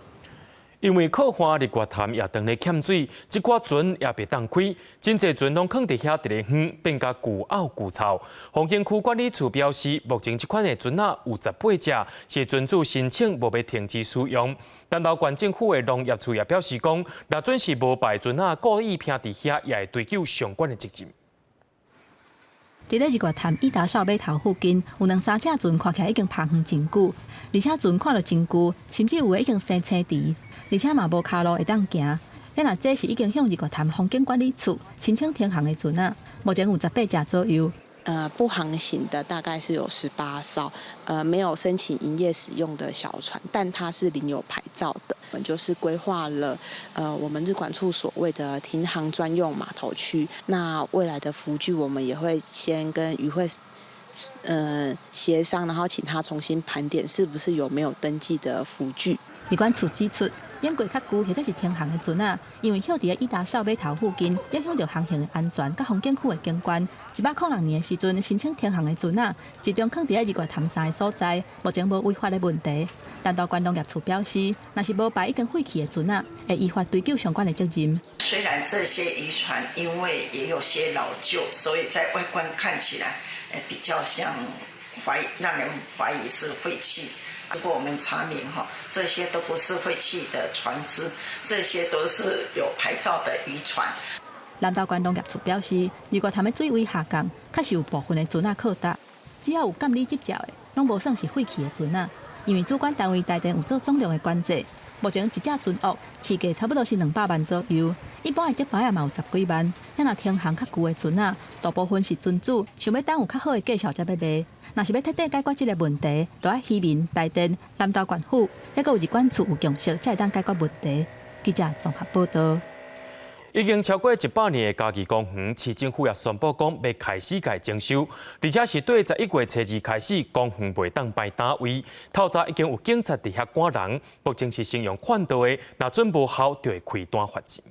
因为靠岸日月潭也当咧欠水，即寡船也袂当开，真侪船拢放伫遐伫咧远，变甲旧拗旧臭。风景区管理处表示，目前即款的船有18只，是船主申请无要停止使用。但老县政府的农业处也表示讲，若准是无牌船故意偏伫遐，也会追究相关的责任。伫咧日月潭义达哨码头附近，有2-3只船看起来已经泊远真久，而且船看到真久，甚至有的已经生青池，而且嘛无骹路会当行。咱若这是已经向日月潭风景管理处申请停航的船啊，目前有18只左右。不航行的大概是有18艘，没有申请营业使用的小船，但它是领有牌照的。我们就是规划了，我们日管处所谓的停航专用码头区。那未来的浮具，我们也会先跟渔会协商，然后请他重新盘点是不是有没有登记的辅具。李管处指出，演过较久或者是停航的船啊，因为晓伫伊达小码头附近，影响到航行的安全，甲风景区的景观。106年的时阵申请停航的船啊，集中放伫日月潭山的所在，目前无违法的问题。但道关农业处表示，若是无排已经废弃的船啊，会依法追究相关的责任。虽然这些渔船因为也有些老旧，所以在外观看起来比较像让人怀疑是废弃。如果我们查明这些都不是废弃的船只，这些都是有牌照的渔船。南投县农业处表示，日月潭的水位下降，确实有部分的船啊靠搭，只要有监理执照的，拢无算是废弃的船啊。因为主管单位台电有做总量的管制，目前一只船坞市价差不多是200万左右，一般的竹牌嘛有10几万。遐若停航较旧的船啊，大部分是船主想要等有较好的价钱才要卖。若是要彻底解决这个问题，就要希望台电、南投县府，还有日管处有共识，才会当解决问题。记者综合报道。已经超过100年的嘉义公园，市政府也宣布讲要开始改征收，而且是对11月初2开始，公园袂当摆摊位。透早已经有警察伫遐赶人，目前是先用劝导的，若准无效就会开单罚钱。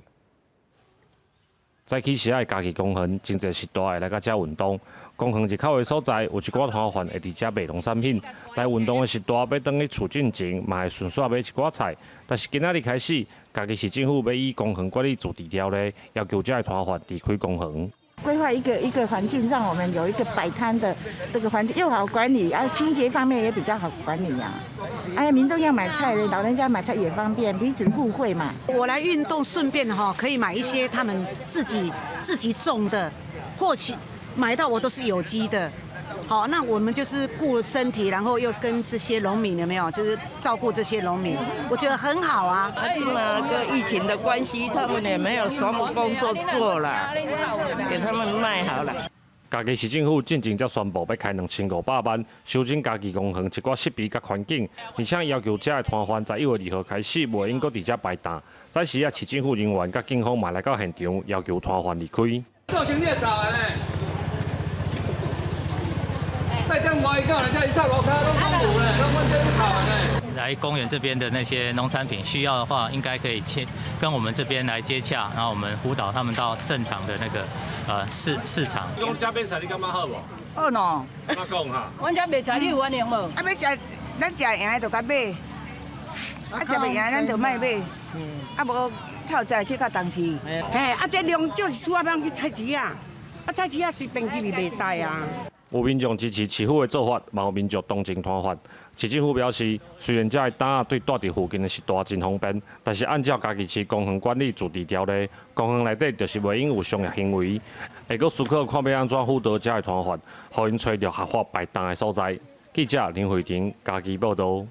早起时的嘉义公园，真侪时代来甲遮运动。公园入口的所在，有一寡摊贩会伫遮卖农产品。来运动的时代，要等去厝进前，嘛会顺续买一寡菜。但是今仔日开始，嘉义市政府要以公园管理自治条例，要求遮的摊贩离开公园。规划一个环境，让我们有一个摆摊的这个环境又好管理，清洁方面也比较好管理呀。民众要买菜的，老人家买菜也方便，彼此互惠嘛。我来运动，顺便可以买一些他们自己种的，或许买到我都是有机的。好，那我们就是顾身体，然后又跟这些农民有没有，就是照顾这些农民，我觉得很好啊。跟疫情的关系，他们也没有什么工作做了，给他们卖好了。嘉义市政府进前才宣布要开2500万，修整嘉义公园一寡设备甲环境，而且要求遮的摊贩在1月2号开始袂用搁伫遮摆摊。在时市政府人员甲警方嘛来到现场，要求摊贩离开。做生意走安尼。再这样外口，人家一上楼卡都空无了，都完全不跑呢。来公园这边的那些农产品需要的话，应该可以跟我们这边来接洽，然后我们辅导他们到正常的那个市场。讲这边菜你感觉好无？好喏。怎讲哈？阮这卖菜你有反应无？要食，咱食赢的就甲买，食袂赢咱就卖买。无透早去较重视。嘿，这量就是需要咱去菜市啊，菜市啊随便去是袂使啊。有民众支持市府的做法，嘛有民众同情摊贩。市政府表示，虽然这个单对住伫附近的时代真方便，但是按照嘉义市公园管理自治条例，公园内底就是袂用有商业行为，会阁思考看要安怎辅导这个摊贩，互因找到合法摆档的所在。记者林慧婷，嘉义报道。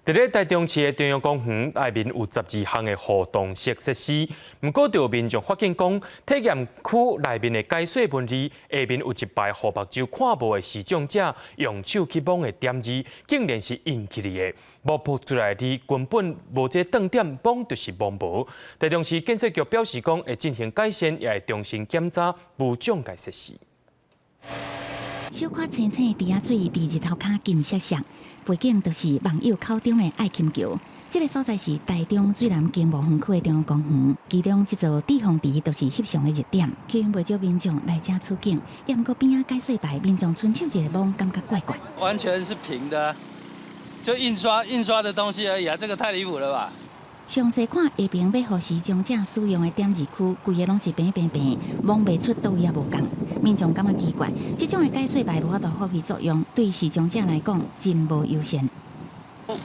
伫咧台中市的中央公园内面有12项的互动式设施，不过就有民众发现讲，体验区内面的解说文字下面有一排互目睭看无的视障者用手去摸的点字，竟然是印起嚟的，摸不出来字根本无这断点，摸就是摸无。台中市建设局表示讲，会进行改善，也会重新检查无障碍设施。小可青青的底下水伫日头骹金闪闪，背景就是网友口中的爱琴桥。这个所在是台中水南经贸园区的中央公园，其中这座地方池就是翕相的热点，吸引不少民众来遮取景。也毋过边仔解说牌，民众伸手一个摸，感觉怪怪。完全是平的，就印刷的东西而已啊！这个太离谱了吧！详细看下边要互视障者使用的点字区，规个拢是平，摸袂出倒位也无共。民众感觉奇怪，这种的解说牌无法度发挥作用，对视障者来讲真无优先。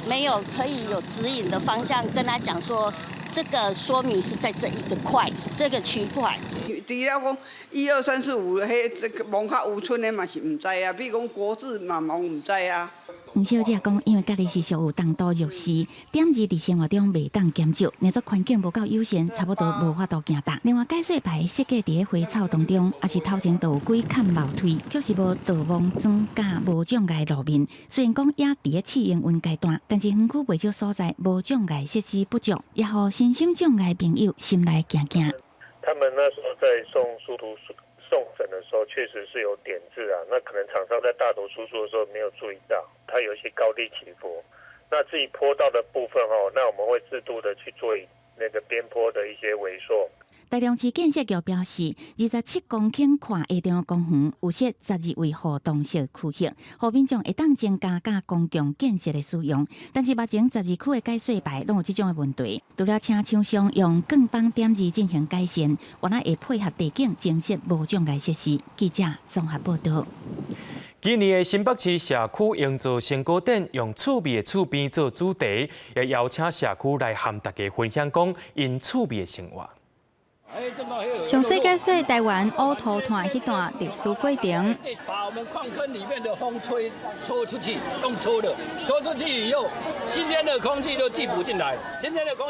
没有可以有指引的方向，跟他讲说，这个说明是在这一个块，这个区块。除了讲1、2、3、4、5，迄这个蒙较有村的嘛是唔知啊，比如讲国字嘛蒙唔知啊。黄小姐讲，因为家己是属有重度弱视，点字伫生活中袂当减少，若做环境无够友善，差不多无法度行动。另外，解说牌设计伫咧花草当中，也是头前都有几坎楼梯，就是无导盲装甲无障碍路面。虽然讲也伫咧试营运阶段，但是园区袂少所在无障碍设施不足，也互身心障碍朋友心内惊惊。他们那时候在送送审的时候，确实是有点字啊，那可能厂商在大头输出的时候没有注意到，它有一些高低起伏。那至于坡道的部分那我们会适度的去做那个边坡的一些微缩。台中市建设局表示，27公顷宽下中公园有设12位互动式区域，互民众会当增加甲公共建设的使用。但是目前12区的改税牌拢有这种的问题，除了请厂商用更帮点字进行改善，原来会配合地景增设无障碍设施。记者综合报道。今年的新北市社区营造成果展，用趣味的厝边做主题，也邀请社区来和大家分享讲因趣味的生活。详细解说台湾乌头团迄段历史过程。把我们矿坑里面的风抽出去，用抽的，抽出去以后，新鲜的空气就递补进来。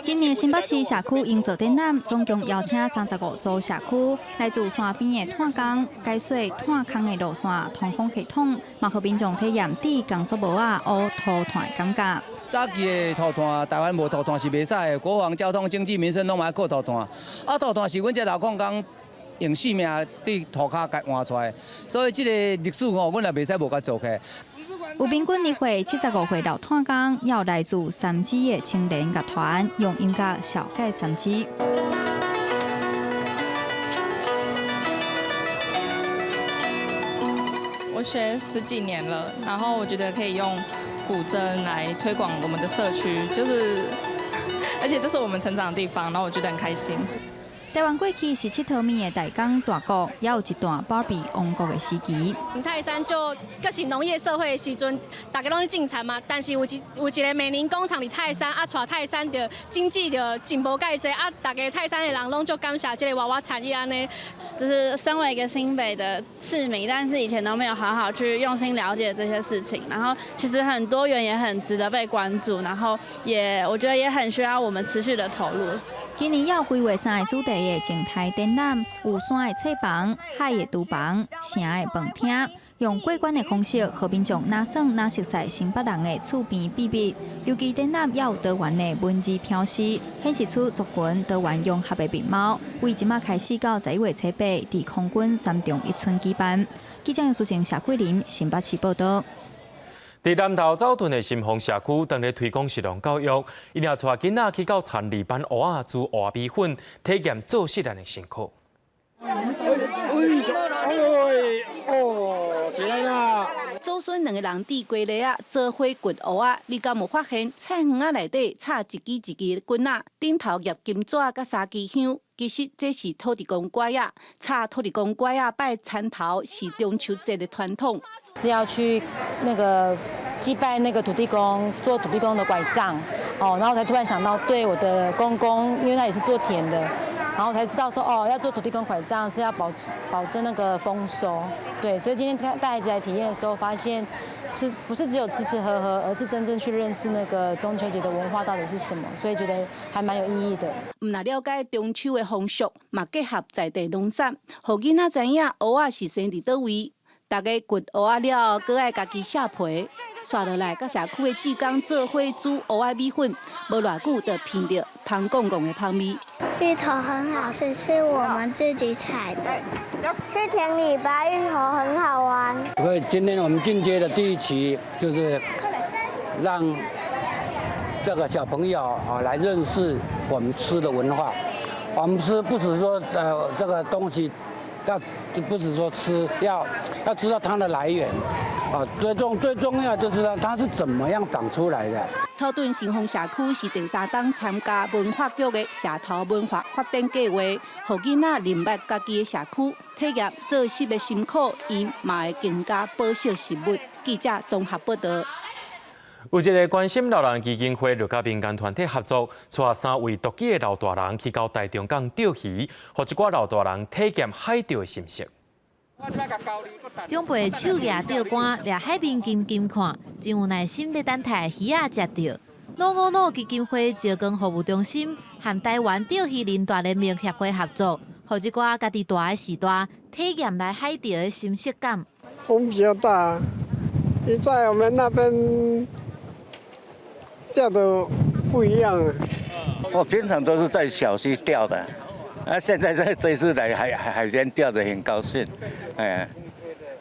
今年新北市社区营造展览，总共邀请35座社区来自山边的炭工，解说炭坑的路线、通风系统，嘛互民众体验地工作无啊乌头团感觉。早期的土炭，台湾无土炭是袂使的，国防、交通、经济、民生拢嘛靠土炭。啊，土炭是阮这老矿工用性命对土骹甲换出来，所以这个历史阮也袂使无甲做起。有平均年岁75岁老炭工，也有来自三支的青年乐团，用音乐小解三支。我学10几年了，然后我觉得可以用古筝来推广我们的社区，而且这是我们成长的地方，然后我觉得很开心。台湾过去是佚佗面的大港大国，也有一段芭比王国的时期。泰山就各是农业社会的时阵，大家拢是种田嘛，但是有一个美林工厂伫泰山，带泰山的经济的进步介济，大家泰山的人拢就感谢这个娃娃产业安尼。就是身为一个新北的市民，但是以前都没有好好去用心了解这些事情，然后其实很多元也很值得被关注，然后我觉得也很需要我们持续的投入。今年要规划3个主题的静态展览，有山的册房、海的厨房、城的饭厅，用过关的方式，和民众拿耍拿熟悉新北人的厝边秘密。尤其展览也有多元的文字标示，显示出族群多元融合的面貌。为即马开始到11月初8，伫空军3中1村举办。记者杨淑静、谢桂林，新北市报道。伫南投走屯的新丰社区，当日推广食农教育，因也带囡仔去到田里班蚵仔煮蚵仔米粉，体验做食人的辛苦。祖孙2个人伫过日啊，做伙掘蚵仔，你敢有发现菜园仔内底插一支一支的棍仔，顶头夹金纸甲3支香？其实这是土地公拐仔，插土地公拐仔拜田头是中秋节的传统。是要去祭拜那个土地公，做土地公的拐杖，然后才突然想到，对我的公公，因为他也是做田的，然后才知道说，要做土地公拐杖是要保证那个丰收，对，所以今天带孩子来体验的时候，发现不是只有吃吃喝喝，而是真正去认识那个中秋节的文化到底是什么，所以觉得还蛮有意义的。唔那了解中秋的风俗，嘛结合在地农产，互囡仔知影蚵仔是生伫倒位。大家掘蚵仔了，搁爱家己削皮，刷落来，甲社区的志工做伙煮蚵仔米粉，无偌久就闻到香公公的香味。芋头很好吃，是我们自己采的。去田里拔芋头很好玩。所以今天我们进阶的第一期就是让这个小朋友来认识我们吃的文化。我们吃不只说这个东西。不只说吃，要知道它的来源，最重要就是它是怎么样长出来的。草屯新丰社区是第3档参加文化局的社头文化发展计划，让囡仔认识家己的社区，体验做事的辛苦，伊嘛会更加保守食物。记者综合报道。有一个关心老人基金会，就甲民间团体合作，带3位独居的老大人去到台中港钓鱼，互一寡老大人体验海钓的心情。长辈手举钓竿，掠海边金金看，真有耐心咧等待鱼仔食到。555基金会石冈服务中心和台湾钓鱼人大联盟协会合作，互一寡家己大的时代体验来海钓的新鲜感。风比较大，你在我们那边。钓的不一样。我平常都是在小溪钓的，现在这一次来海边钓得很高兴，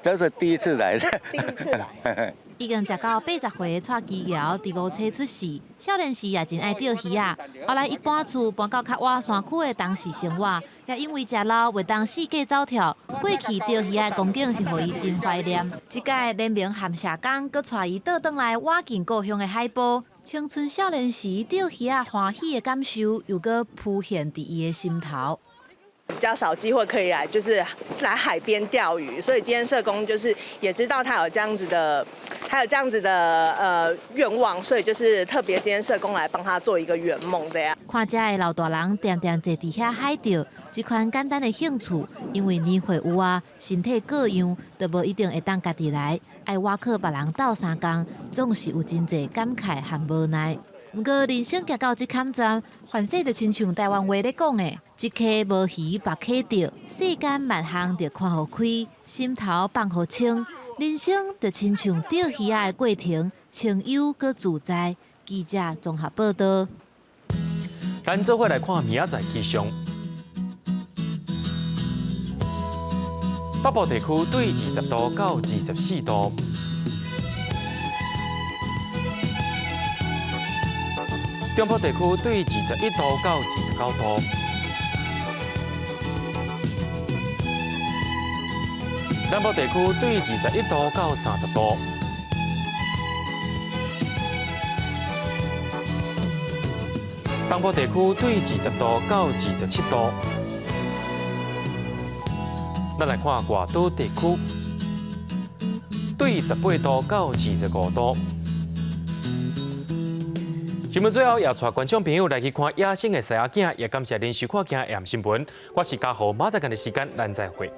这是第一次来的。第一次来。已经食到80岁的蔡基尧，伫5岁出世，少年时也真爱钓鱼啊。后来伊搬厝搬到较外山区的东市生活，也因为食老袂当四界走跳，过去钓鱼的光景是互伊真怀念。即届连名含社工，佮带伊倒转来挖进故乡的海埔，青春少年时钓鱼欢喜的感受，又佮浮现伫伊的心头。比较少机会可以来，就是来海边钓鱼，所以今天社工就是也知道他有这样子的，愿望，所以就是特别今天社工来帮他做一个圆梦这样。看遮的老大人定定坐伫遐海钓，这款简单的兴趣，因为年岁有啊，身体各样，都无一定会当家己来，爱挖靠别人斗相共，总是有真侪感慨和无奈。不过人生行到这坎站，凡事就亲像台湾话咧讲的，一溪无鱼别溪钓，世间万项着看互开，心头放互清。人生就亲像钓鱼仔的过程，清幽佮自在。记者综合报道。咱做伙来看明仔载气象。北部地区对20度到24度。中部地区对21度到29度，南部地区对21度到30度，东部地区对20度到27度。咱来看外岛地区，对18度到25度。新闻最后也带观众朋友来去看野生的西亚景，也感谢您收看今日新闻。我是嘉豪，马上间的时间咱再会。